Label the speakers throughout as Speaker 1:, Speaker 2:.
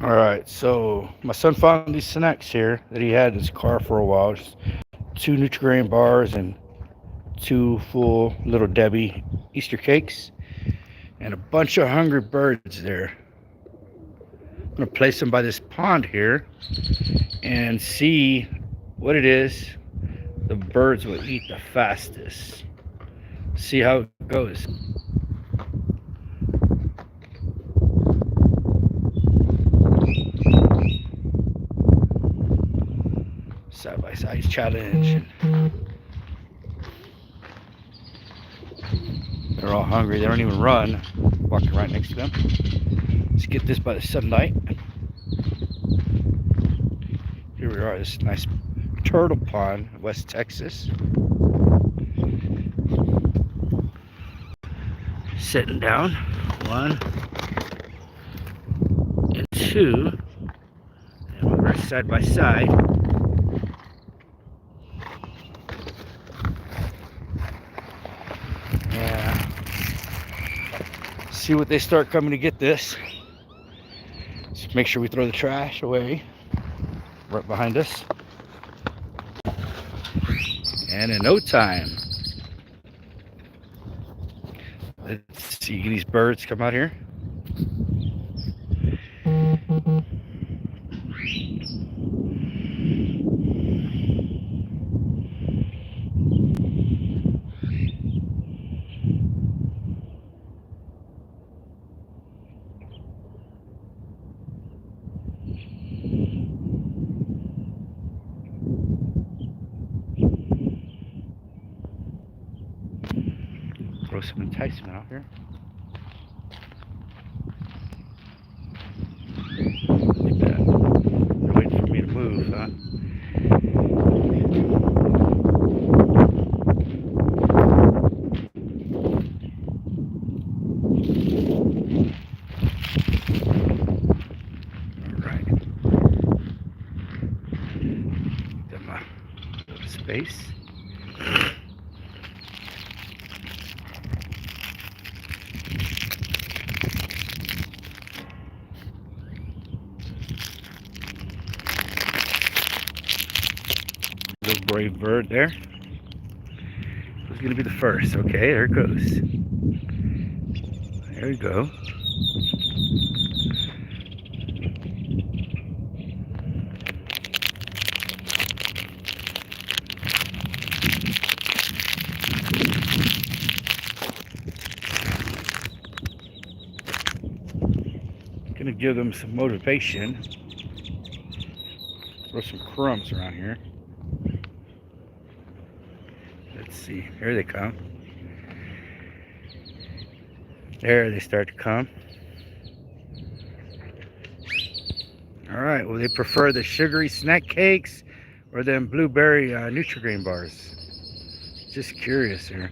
Speaker 1: All right, so my son found these snacks here that he had in his car for a while. Just two Nutri-Grain bars and two full Little Debbie Easter cakes, and a bunch of hungry birds there. I'm gonna place them by this pond here and see what it is the birds will eat the fastest. See how it goes. Side by side challenge. They're all hungry. They don't even run. Walking right next to them. Let's get this by the sunlight. Here we are. This nice turtle pond, West Texas. Sitting down. One and two. And we're side by side. Yeah. See what they start coming to get this. Just make sure we throw the trash away right behind us. And in no time, let's see these birds come out here. Throw some enticement out here. They're waiting for me to move, huh? Alright. Give them a little space. Little brave bird there. Who's gonna be the first? Okay, there it goes. There we go. Gonna give them some motivation. Throw some crumbs around here. Let's see. Here they come. There they start to come. All right. Well, they prefer the sugary snack cakes or them blueberry Nutri-Grain bars. Just curious here.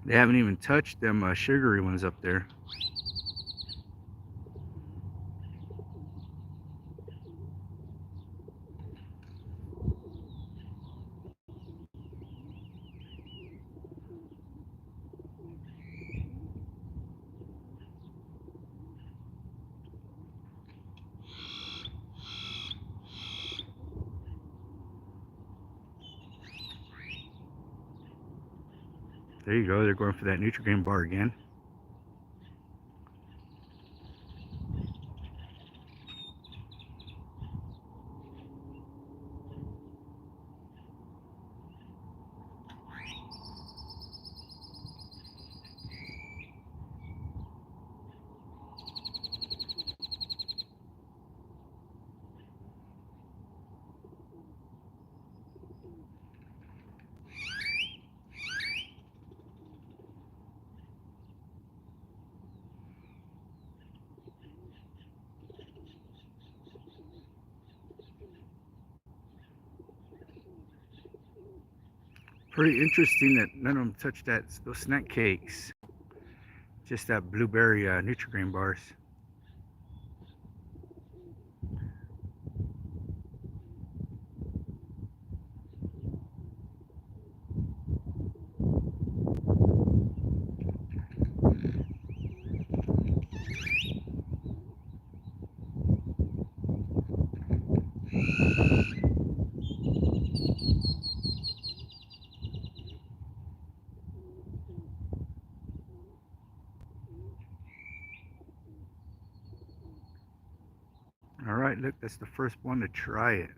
Speaker 1: They haven't even touched them sugary ones up there. There you go. They're going for that Nutri-Grain bar again. Pretty interesting that none of them touched those snack cakes. Just that blueberry Nutri-Grain bars. All right, look, that's the first one to try it.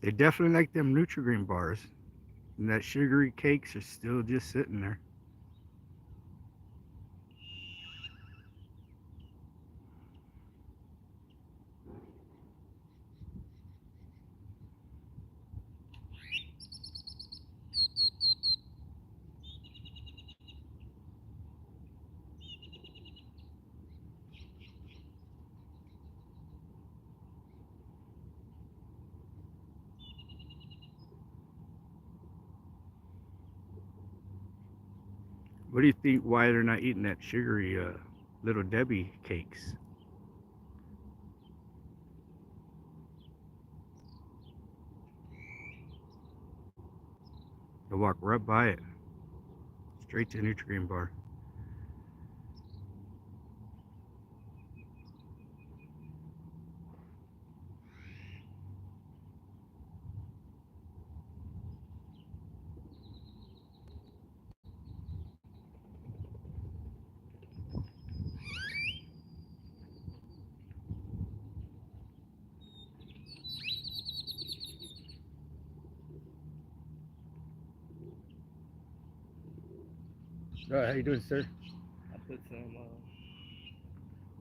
Speaker 1: They definitely like them Nutri-Grain bars. And that sugary cakes are still just sitting there. What do you think why they're not eating that sugary Little Debbie cakes? They walk right by it. Straight to the Nutri-Grain bar. How you doing, sir?
Speaker 2: I put some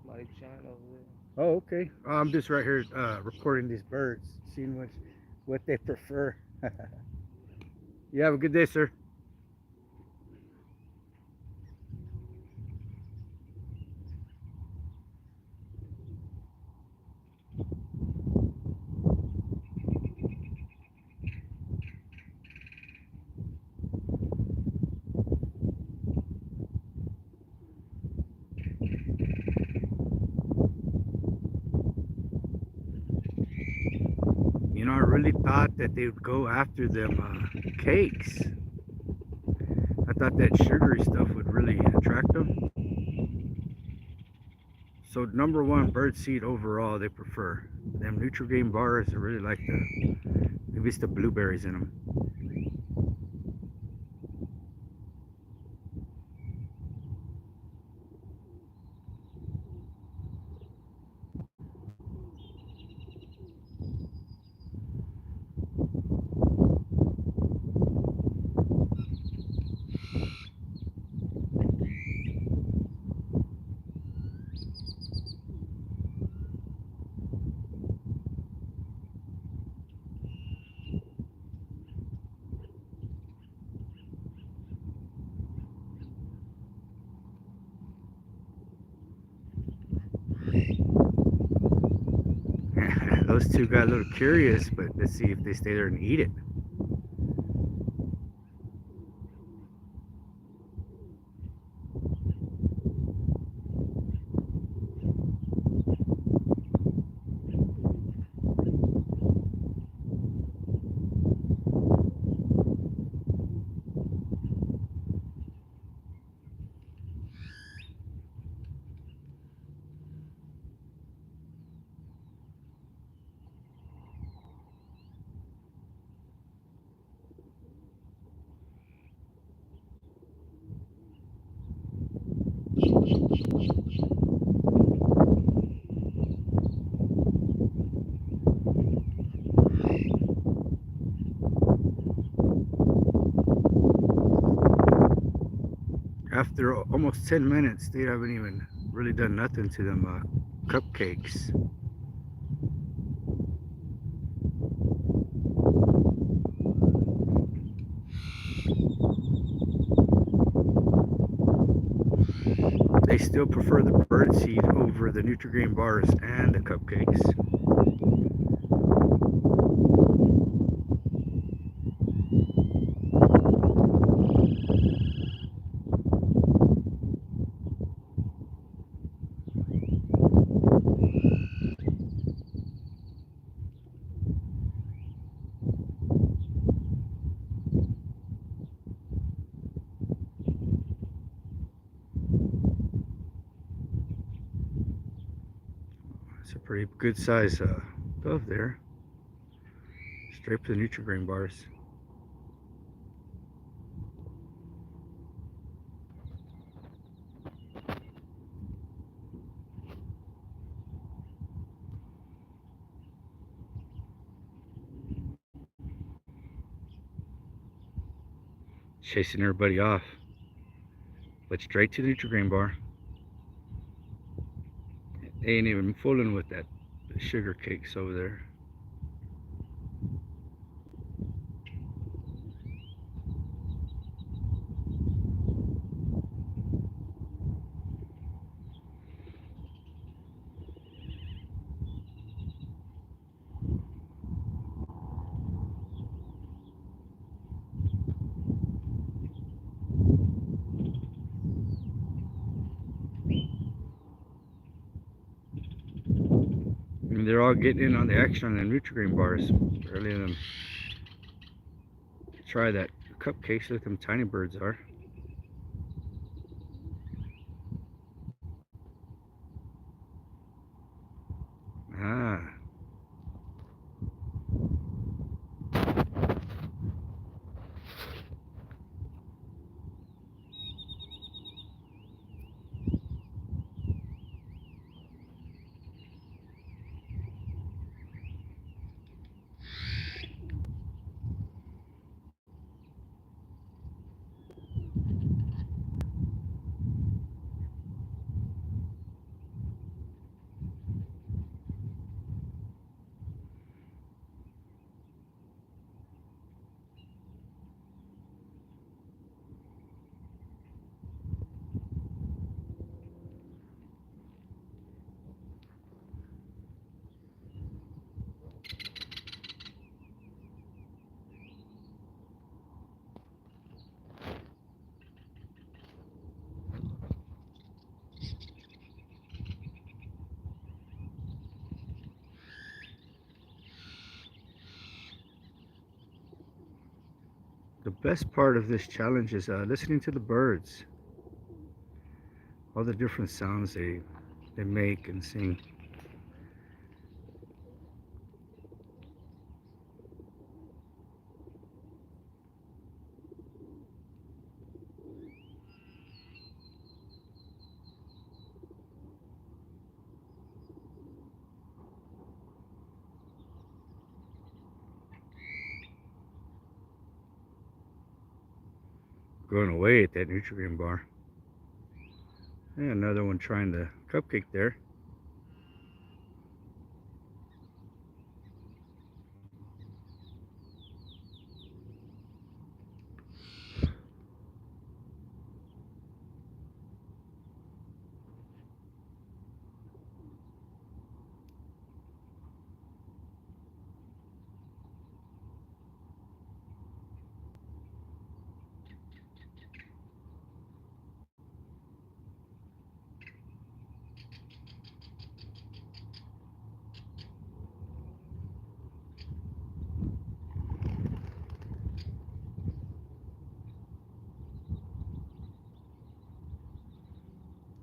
Speaker 2: light shine over there.
Speaker 1: Oh, okay. I'm just right here recording these birds, seeing what they prefer. You have a good day, sir. I really thought that they would go after them cakes. I thought that sugary stuff would really attract them. So number one, bird seed overall they prefer. Them Nutri-Grain bars, I really like maybe it's the blueberries in them. Those two got a little curious, but let's see if they stay there and eat it. after almost 10 minutes, they haven't even really done nothing to them cupcakes. They still prefer the birdseed over the Nutri-Grain bars and the cupcakes. It's a pretty good size dove there. Straight for the Nutri-Grain bars. Chasing everybody off. But straight to the Nutri-Grain bar. They ain't even fooling with that sugar cakes over there. And they're all getting in on the action on the Nutri-Grain bars. Early in them. Try that cupcakes. Look, them tiny birds are. Ah. The best part of this challenge is listening to the birds. All the different sounds they make and sing. Going away at that Nutri-Grain bar. And another one trying the cupcake there.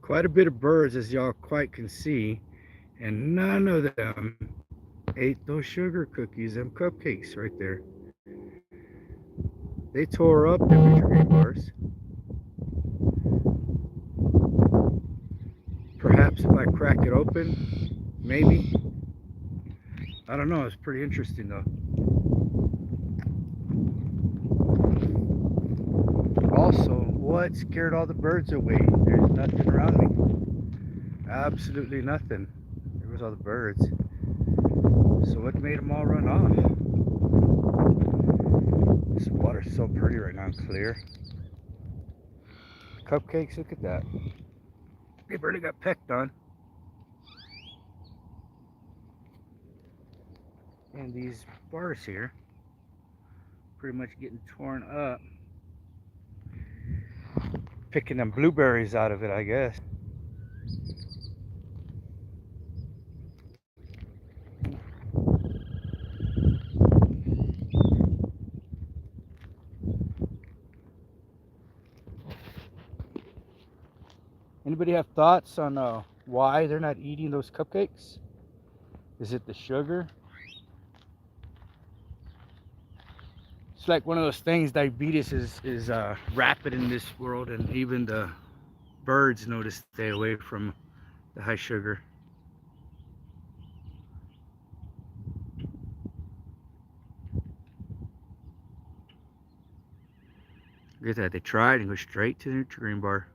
Speaker 1: Quite a bit of birds, as y'all quite can see, and none of them ate those sugar cookies, them cupcakes right there. They tore up the Nutri-Grain bars. Perhaps if I crack it open, maybe. I don't know, it's pretty interesting though. Also, what scared all the birds away? There's nothing around me. Absolutely nothing. There was all the birds. So what made them all run off? This water's so pretty right now, clear. Cupcakes, look at that. They barely got pecked on. And these bars here, pretty much getting torn up. Picking them blueberries out of it, I guess. Anybody have thoughts on why they're not eating those cupcakes? Is it the sugar? It's like one of those things, diabetes is rapid in this world, and even the birds know to stay away from the high sugar. Look at that, they tried and go straight to the Nutri-Grain bar.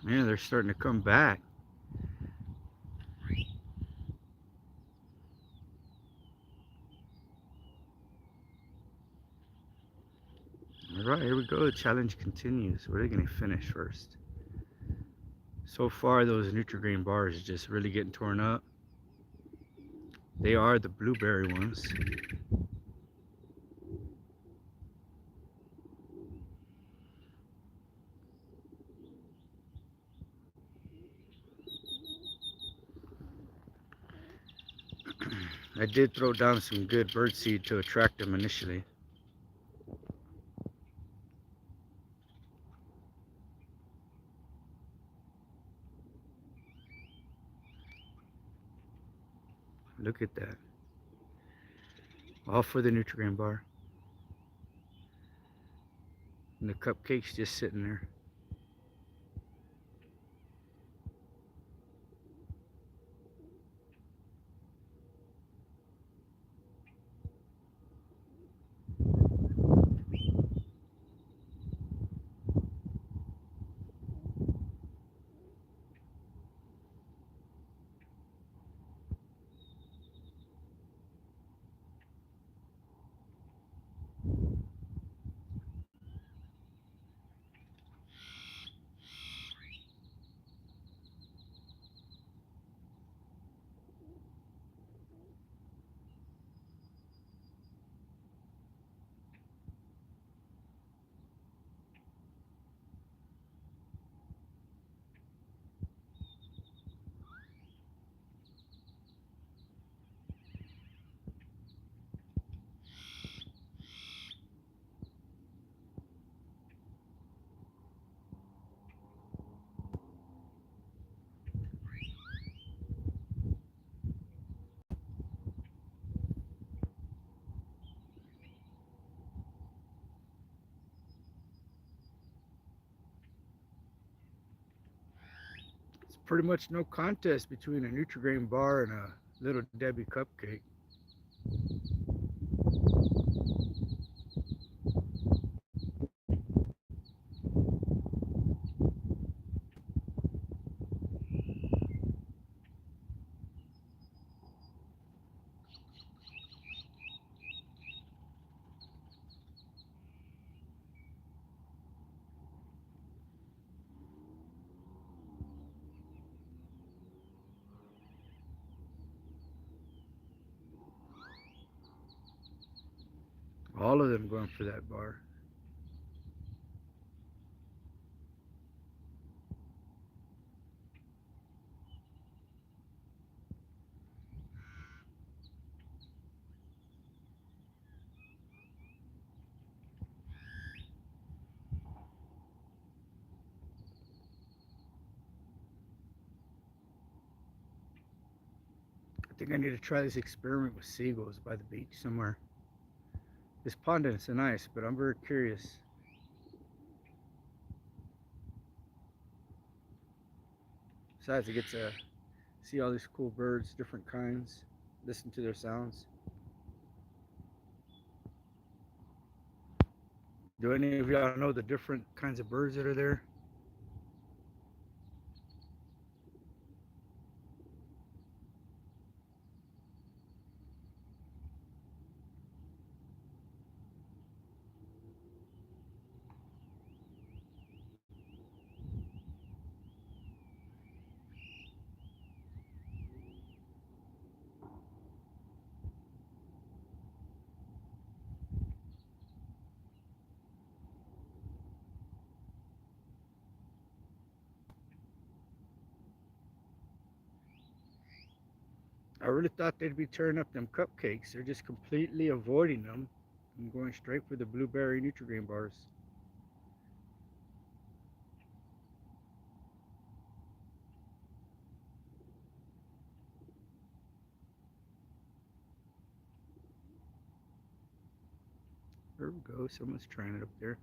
Speaker 1: Yeah, they're starting to come back. All right, here we go. The challenge continues. Where are they going to finish first? So far, those Nutri-Grain bars are just really getting torn up. They are the blueberry ones. I did throw down some good bird seed to attract them initially. Look at that. All for the Nutri-Grain bar. And the cupcake's just sitting there. It's pretty much no contest between a Nutri-Grain bar and a Little Debbie cupcake. All of them going for that bar. I think I need to try this experiment with seagulls by the beach somewhere. This pond is nice, but I'm very curious. Besides, I get to see all these cool birds, different kinds, listen to their sounds. Do any of y'all know the different kinds of birds that are there? I really thought they'd be tearing up them cupcakes. They're just completely avoiding them and going straight for the blueberry Nutrigrain bars. There we go. Someone's trying it up there.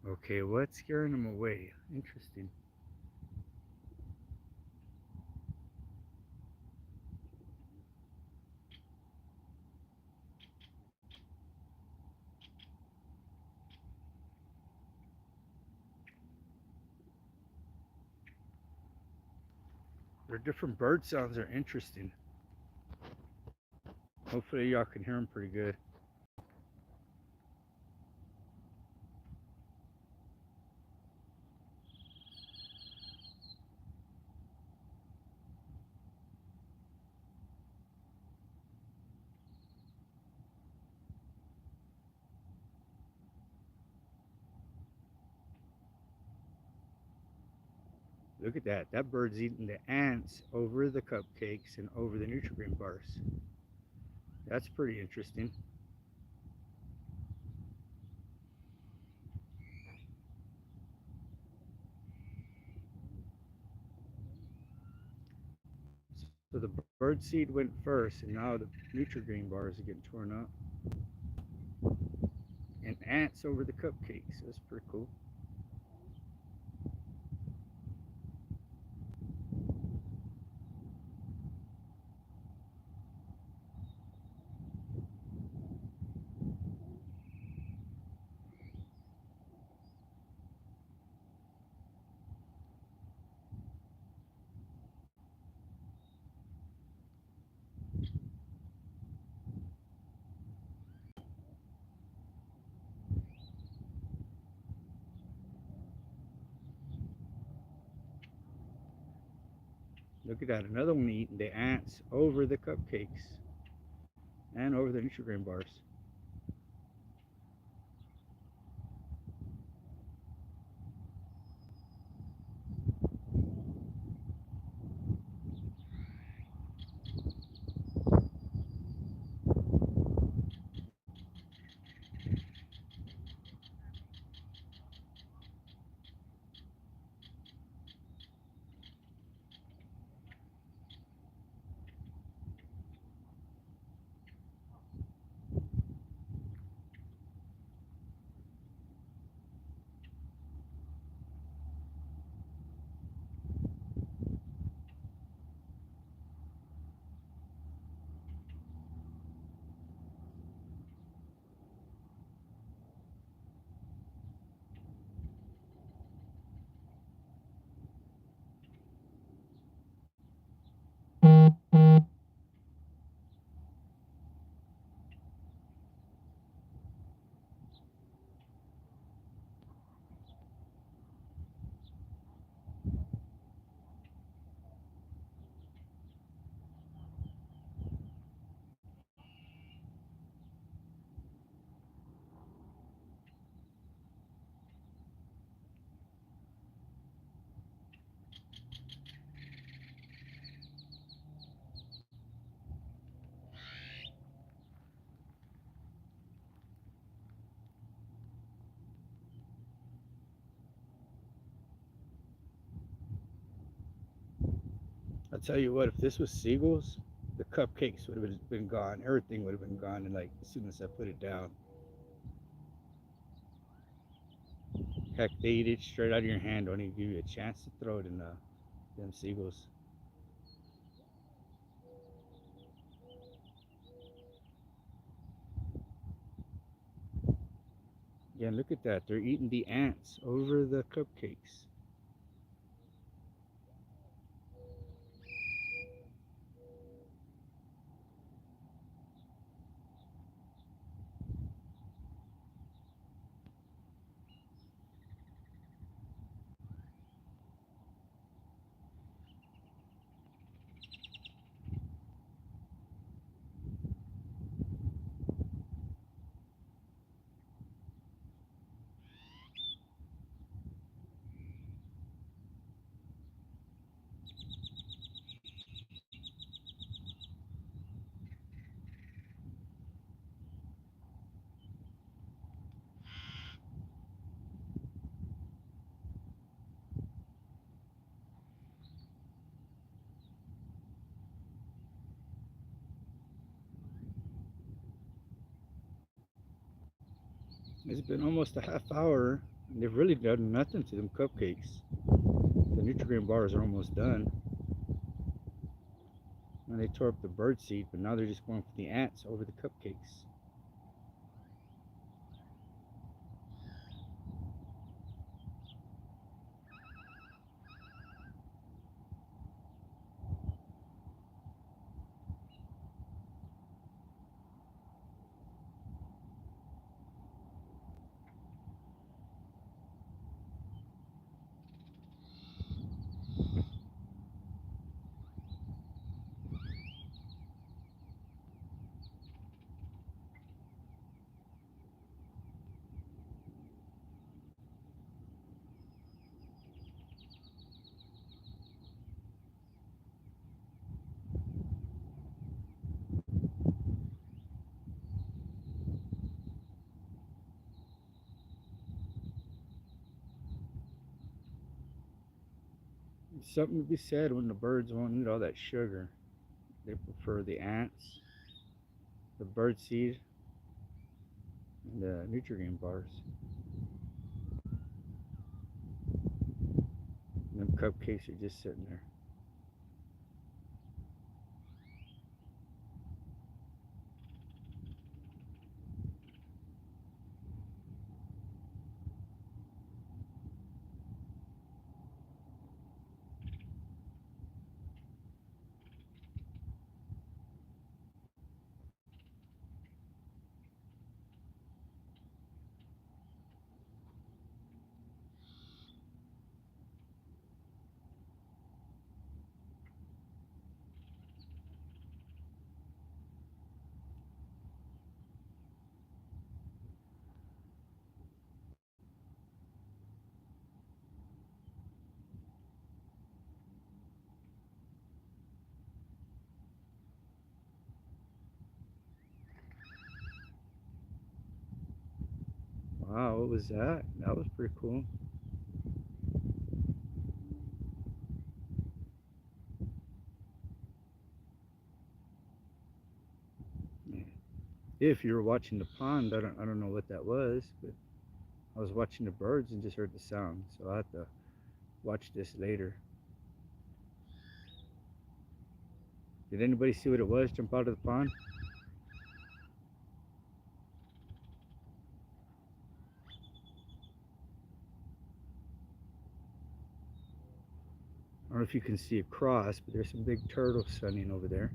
Speaker 1: Okay, what's scaring them away? Interesting. Their different bird sounds are interesting. Hopefully y'all can hear them pretty good. Look at that. That bird's eating the ants over the cupcakes and over the Nutrigrain bars. That's pretty interesting. So the bird seed went first, and now the Nutrigrain bars are getting torn up. And ants over the cupcakes. That's pretty cool. Look at that. Another one eating the ants over the cupcakes and over the Nutrigrain bars. I'll tell you what, if this was Seagulls, the cupcakes would have been gone. Everything would have been gone, and like as soon as I put it down. Heck, they eat it straight out of your hand. Don't even give you a chance to throw it in them Seagulls. Yeah, look at that. They're eating the ants over the cupcakes. It's been almost a half hour, and they've really done nothing to them cupcakes. The Nutrigrain bars are almost done. And they tore up the bird seed, but now they're just going for the ants over the cupcakes. There's something to be said when the birds won't eat all that sugar. They prefer the ants, the bird seed, and the Nutrigrain bars. And them cupcakes are just sitting there. Wow, what was that? That was pretty cool. If you were watching the pond, I don't know what that was, but I was watching the birds and just heard the sound. So I'll have to watch this later. Did anybody see what it was jump out of the pond? I don't know if you can see across, but there's some big turtles sunning over there.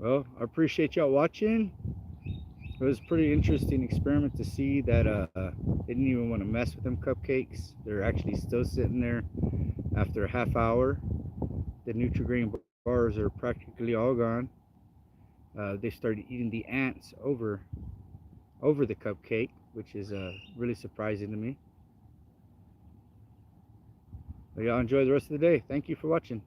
Speaker 1: Well, I appreciate y'all watching. It was a pretty interesting experiment to see that they didn't even want to mess with them cupcakes. They're actually still sitting there after a half hour. The Nutri-Grain bars are practically all gone. They started eating the ants over the cupcake, which is really surprising to me. But y'all enjoy the rest of the day. Thank you for watching.